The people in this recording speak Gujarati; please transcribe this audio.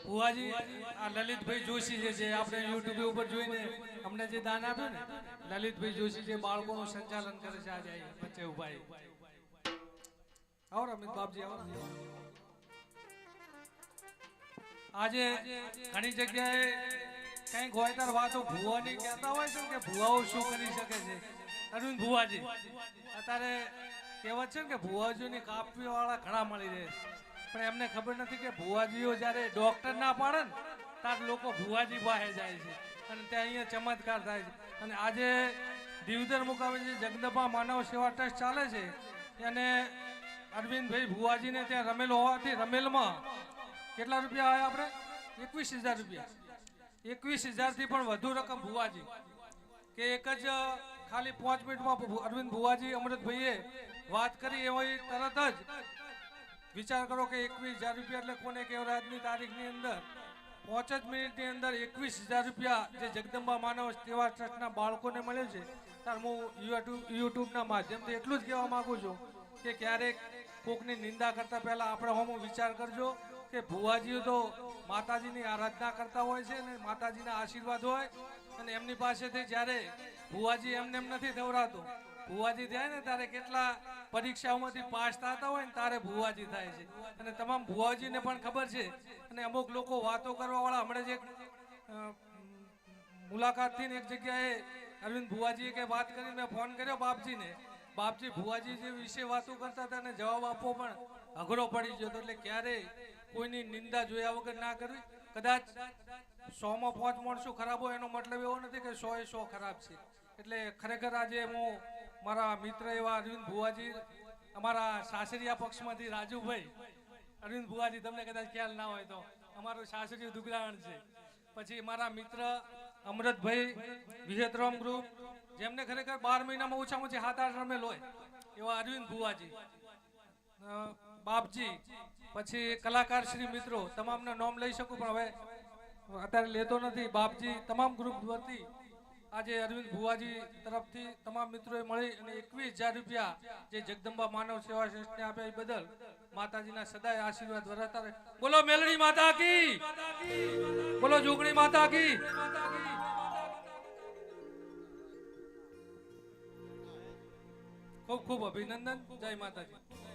ભુવાજી આ લલિતભાઈ જોશી જે આપણે યુટ્યુબ ઉપર જોઈને અમને જે દાન આપ્યું ને લલિતભાઈ જોશી જે બાળકોનું સંચાલન કરે છે આજે વચ્ચે ઉભા આવો અમિત બાપજી આવો આજે ઘણી જગ્યાએ કઈક હોય તાર વાતો ભુવાની કહેતા હોય છે કે ભુવાઓ શું કરી શકે છે અરવિંદ ભુવાજી અત્યારે કહેવત છે ને કે ભુવાજીઓની કાપવી વાળા ઘણા મળી રહે પણ એમને ખબર નથી કે ભુવાજીઓ જ્યારે ડોક્ટર ના પાડે ને ત્યારે લોકો ભુવાજી પાસે જાય છે અને ત્યાં અહીંયા ચમત્કાર થાય છે અને આજે દીવદર મુકામે જે જગદંબા માનવ સેવા ટ્રસ્ટ ચાલે છે એને અરવિંદભાઈ ભુવાજીને ત્યાં રમેલ હોવાથી રમેલમાં કેટલા રૂપિયા આવ્યા આપણે 21,000 રૂપિયા 21,000 થી પણ વધુ રકમ ભુવાજી કે એક જ ખાલી 5 મિનિટમાં અરવિંદ ભુવાજી અમૃતભાઈએ વાત કરી એવી તરત જ વિચાર કરો કે 21,000 રૂપિયા એટલે કોને કેવડા આજની તારીખની અંદર 5 જ મિનિટની અંદર 21,000 રૂપિયા જે જગદંબા માનવ સેવા ટ્રસ્ટના બાળકોને મળે છે ત્યારે હું યુટ્યુબના માધ્યમથી એટલું જ કહેવા માંગુ છું કે ક્યારેક કોકની નિંદા કરતા પહેલા આપણે હોમ વિચાર કરજો કે ભુવાજીઓ તો માતાજીની આરાધના કરતા હોય છે અને માતાજીના આશીર્વાદ હોય અને એમની પાસેથી જ્યારે ભુવાજી એમને એમ નથી દોરાતો ભુવાજી થાય ને ત્યારે કેટલા પરીક્ષાઓમાંથી પાસ થતા હોય ને ત્યારે ભુવાજી થાય છે અને તમામ ભુવાજીને પણ ખબર છે અને અમુક લોકો વાતો કરવા વાળા હમણાં જ એક મુલાકાતથી એક જગ્યાએ અરવિંદ ભુવાજીએ કે વાત કરી મેં ફોન કર્યો બાપજીને બાપજી ભુવાજી જે વિશે વાતો કરતા હતા ને જવાબ આપવો પણ અઘરો પડી ગયો એટલે ક્યારેય કોઈની નિંદા જોયા વગર ના કરવી કદાચ 100માં 5 માણસો ખરાબ હોય એનો મતલબ એવો નથી કે 100 એ 100 ખરાબ છે એટલે ખરેખર આજે હું મારા મિત્ર એવા અરવિંદ ભુવાજી અમારા સાસરિયા પક્ષમાંથી રાજુભાઈ અરવિંદ ભુવાજી તમને કદાચ ખ્યાલ ના હોય તો અમારું સાસરિયું દુગરાણ છે પછી મારા મિત્ર અમૃતભાઈ વિહેતરામ ગ્રુપ જેમને ખરેખર 12 મહિનામાં ઓછામાં ઓછી 7-8 રમેલ હોય એવા અરવિંદ ભુવાજી બાપજી પછી કલાકાર શ્રી મિત્રો તમામના નામ લઈ શકું પણ હવે અત્યારે લેતો નથી બાપજી તમામ ગ્રુપ વતી આજે અરવિંદ ભુવાજી તરફથી તમામ મિત્રોએ મળી અને 21,000 રૂપિયા જે જગદંબા માનવ સેવા ટ્રસ્ટને આપ્યા એ બદલ માતાજીના સદાય આશીર્વાદ વરસતા રહે બોલો મેલડી માતા કી બોલો જોગણી માતા કી ખૂબ ખૂબ અભિનંદન જય માતાજી